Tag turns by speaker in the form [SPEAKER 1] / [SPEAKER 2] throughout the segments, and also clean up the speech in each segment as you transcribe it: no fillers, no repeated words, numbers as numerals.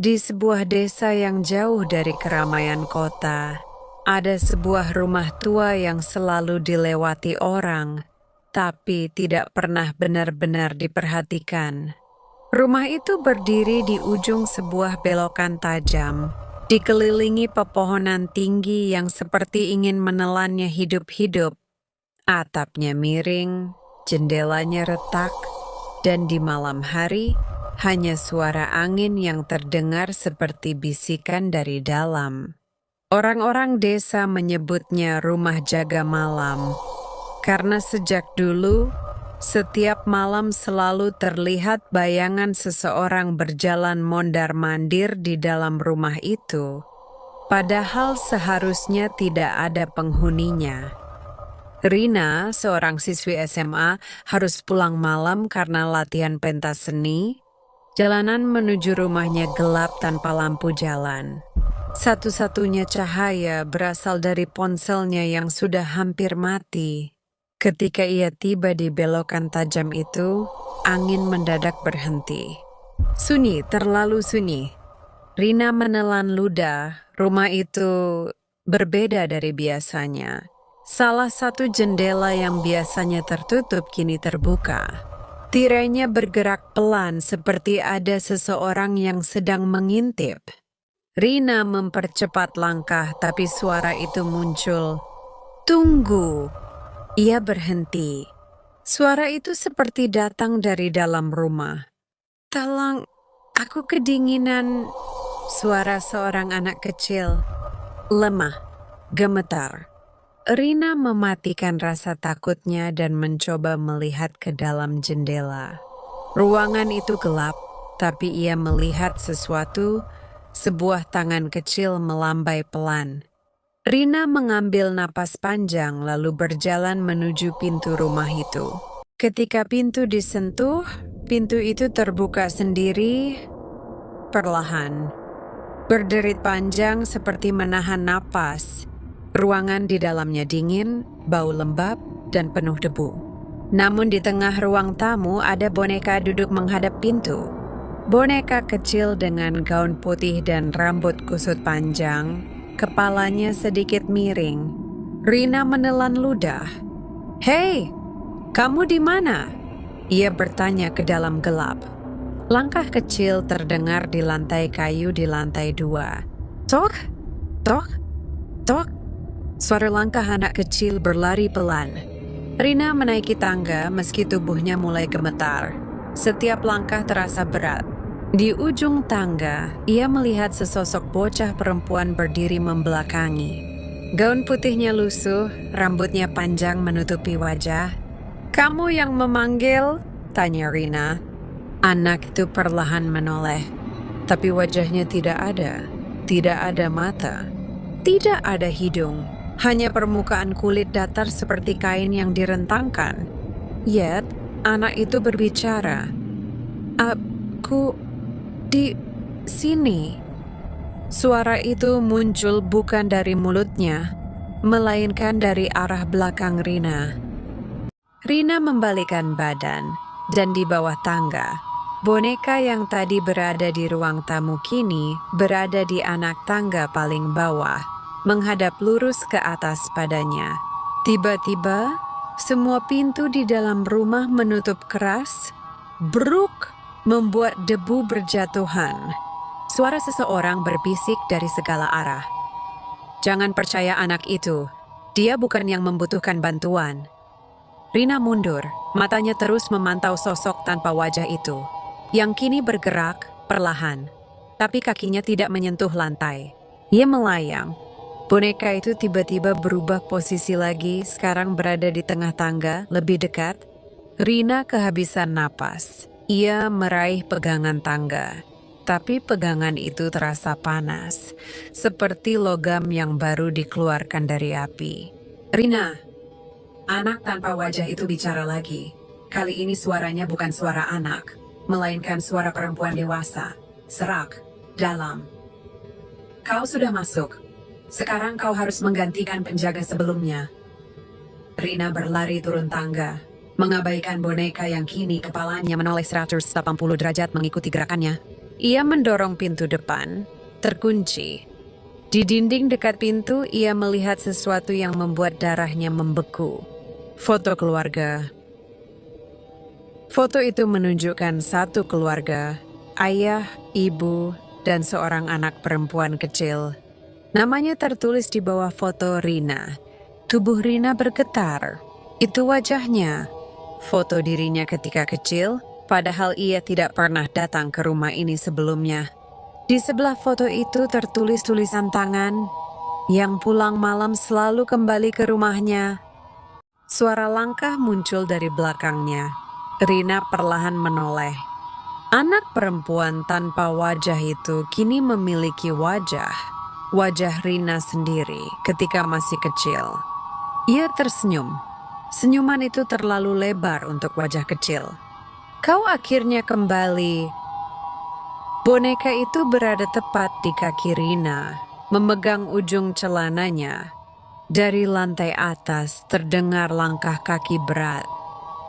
[SPEAKER 1] Di sebuah desa yang jauh dari keramaian kota, ada sebuah rumah tua yang selalu dilewati orang, tapi tidak pernah benar-benar diperhatikan. Rumah itu berdiri di ujung sebuah belokan tajam, dikelilingi pepohonan tinggi yang seperti ingin menelannya hidup-hidup. Atapnya miring, jendelanya retak, dan di malam hari, hanya suara angin yang terdengar seperti bisikan dari dalam. Orang-orang desa menyebutnya rumah jaga malam, karena sejak dulu, setiap malam selalu terlihat bayangan seseorang berjalan mondar-mandir di dalam rumah itu, padahal seharusnya tidak ada penghuninya. Rina, seorang siswi SMA, harus pulang malam karena latihan pentas seni. Jalanan menuju rumahnya gelap tanpa lampu jalan. Satu-satunya cahaya berasal dari ponselnya yang sudah hampir mati. Ketika ia tiba di belokan tajam itu, angin mendadak berhenti. Sunyi, terlalu sunyi. Rina menelan ludah. Rumah itu berbeda dari biasanya. Salah satu jendela yang biasanya tertutup kini terbuka. Tirainya bergerak pelan seperti ada seseorang yang sedang mengintip. Rina mempercepat langkah tapi suara itu muncul. "Tunggu!" Ia berhenti. Suara itu seperti datang dari dalam rumah. "Tolong, aku kedinginan." Suara seorang anak kecil. Lemah, gemetar. Rina mematikan rasa takutnya dan mencoba melihat ke dalam jendela. Ruangan itu gelap, tapi ia melihat sesuatu, sebuah tangan kecil melambai pelan. Rina mengambil napas panjang lalu berjalan menuju pintu rumah itu. Ketika pintu disentuh, pintu itu terbuka sendiri, perlahan. Berderit panjang seperti menahan napas. Ruangan di dalamnya dingin, bau lembab, dan penuh debu. Namun di tengah ruang tamu ada boneka duduk menghadap pintu. Boneka kecil dengan gaun putih dan rambut kusut panjang, kepalanya sedikit miring. Rina menelan ludah. "Hei, kamu di mana?" Ia bertanya ke dalam gelap. Langkah kecil terdengar di lantai kayu di lantai 2. "Tok, tok, tok." Suara langkah anak kecil berlari pelan. Rina menaiki tangga meski tubuhnya mulai gemetar. Setiap langkah terasa berat. Di ujung tangga, ia melihat sesosok bocah perempuan berdiri membelakangi. Gaun putihnya lusuh, rambutnya panjang menutupi wajah. "Kamu yang memanggil?" tanya Rina. Anak itu perlahan menoleh, tapi wajahnya tidak ada. Tidak ada mata. Tidak ada hidung. Hanya permukaan kulit datar seperti kain yang direntangkan. Yet, anak itu berbicara. "Aku di sini." Suara itu muncul bukan dari mulutnya, melainkan dari arah belakang Rina. Rina membalikkan badan, dan di bawah tangga, boneka yang tadi berada di ruang tamu kini berada di anak tangga paling bawah, menghadap lurus ke atas padanya. Tiba-tiba, semua pintu di dalam rumah menutup keras. Bruk, membuat debu berjatuhan. Suara seseorang berbisik dari segala arah. "Jangan percaya anak itu. Dia bukan yang membutuhkan bantuan." Rina mundur, matanya terus memantau sosok tanpa wajah itu, yang kini bergerak perlahan, tapi kakinya tidak menyentuh lantai. Ia melayang. Boneka itu tiba-tiba berubah posisi lagi, sekarang berada di tengah tangga, lebih dekat. Rina kehabisan napas. Ia meraih pegangan tangga, tapi pegangan itu terasa panas, seperti logam yang baru dikeluarkan dari api. "Rina!" Anak tanpa wajah itu bicara lagi. Kali ini suaranya bukan suara anak, melainkan suara perempuan dewasa, serak, dalam. "Kau sudah masuk. Sekarang kau harus menggantikan penjaga sebelumnya." Rina berlari turun tangga, mengabaikan boneka yang kini kepalanya menoleh 180 derajat mengikuti gerakannya. Ia mendorong pintu depan, terkunci. Di dinding dekat pintu, ia melihat sesuatu yang membuat darahnya membeku. Foto keluarga. Foto itu menunjukkan satu keluarga, ayah, ibu, dan seorang anak perempuan kecil. Namanya tertulis di bawah foto Rina. Tubuh Rina bergetar. Itu wajahnya. Foto dirinya ketika kecil, padahal ia tidak pernah datang ke rumah ini sebelumnya. Di sebelah foto itu tertulis tulisan tangan, yang pulang malam selalu kembali ke rumahnya. Suara langkah muncul dari belakangnya. Rina perlahan menoleh. Anak perempuan tanpa wajah itu kini memiliki wajah. Wajah Rina sendiri ketika masih kecil. Ia tersenyum. Senyuman itu terlalu lebar untuk wajah kecil. Kau akhirnya kembali. Boneka itu berada tepat di kaki Rina, memegang ujung celananya. Dari lantai atas terdengar langkah kaki berat,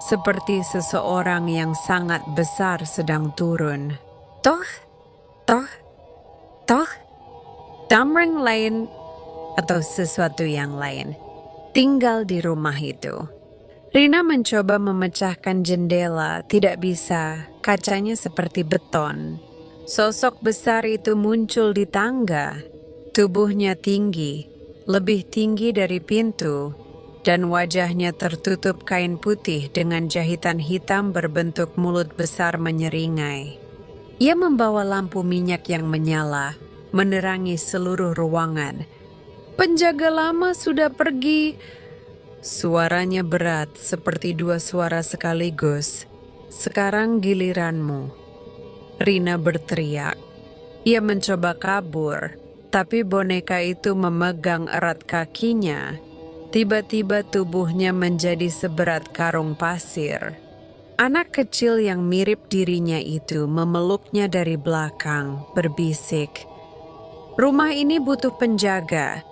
[SPEAKER 1] seperti seseorang yang sangat besar sedang turun. Toh, Damreng lain atau sesuatu yang lain tinggal di rumah itu. Rina mencoba memecahkan jendela, tidak bisa, kacanya seperti beton. Sosok besar itu muncul di tangga. Tubuhnya tinggi, lebih tinggi dari pintu, dan wajahnya tertutup kain putih dengan jahitan hitam berbentuk mulut besar menyeringai. Ia membawa lampu minyak yang menyala, menerangi seluruh ruangan. Penjaga lama sudah pergi. Suaranya berat seperti dua suara sekaligus. Sekarang giliranmu. Rina berteriak. Ia mencoba kabur, tapi boneka itu memegang erat kakinya. Tiba-tiba tubuhnya menjadi seberat karung pasir. Anak kecil yang mirip dirinya itu memeluknya dari belakang, berbisik, "Rumah ini butuh penjaga.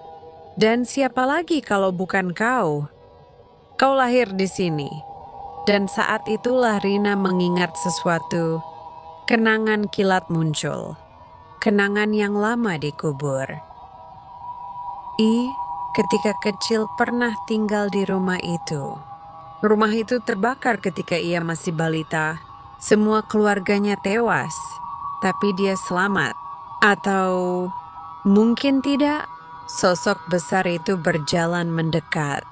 [SPEAKER 1] Dan siapa lagi kalau bukan kau? Kau lahir di sini." Dan saat itulah Rina mengingat sesuatu. Kenangan kilat muncul. Kenangan yang lama dikubur. Ketika kecil pernah tinggal di rumah itu. Rumah itu terbakar ketika ia masih balita. Semua keluarganya tewas, tapi dia selamat. Atau mungkin tidak. Sosok besar itu berjalan mendekat.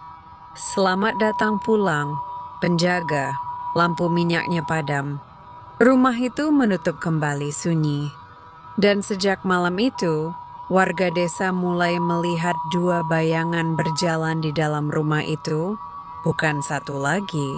[SPEAKER 1] "Selamat datang pulang, penjaga." Lampu minyaknya padam. Rumah itu menutup kembali sunyi. Dan sejak malam itu, warga desa mulai melihat dua bayangan berjalan di dalam rumah itu, bukan satu lagi.